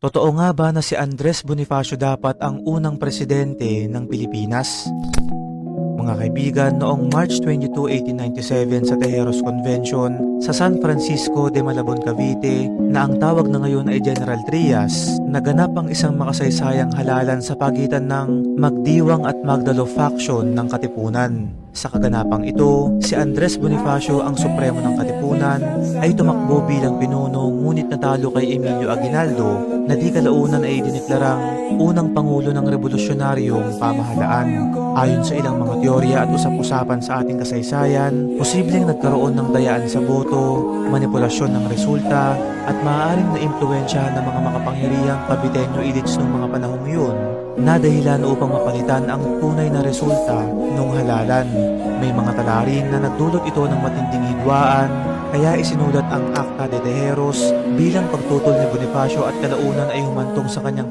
Totoo nga ba na si Andres Bonifacio dapat ang unang presidente ng Pilipinas? Mga kaibigan, noong March 22, 1897 sa Tejeros Convention sa San Francisco de Malabon, Cavite, na ang tawag na ngayon ay General Trias, naganap ang isang makasaysayang halalan sa pagitan ng Magdiwang at Magdalo faction ng Katipunan. Sa kaganapang ito, si Andres Bonifacio, ang supremo ng Katipunan, ay tumakbo bilang pinuno ngunit natalo kay Emilio Aguinaldo na di kalaunan ay dineklarang unang pangulo ng revolusyonaryong pamahalaan. Ayon sa ilang mga teorya at usap-usapan sa ating kasaysayan, posibleng nagkaroon ng dayaan sa boto, manipulasyon ng resulta, at maaaring naimpluwensya ng mga makapangyarihang Caviteño elites noong mga panahong yun na dahilan upang mapalitan ang tunay na resulta ng halalan. May mga talarin na nagdulot ito ng matinding hidwaan, kaya isinulat ang Acta de Tejeros bilang pagtutol ni Bonifacio at kalaunan ay humantong sa kanyang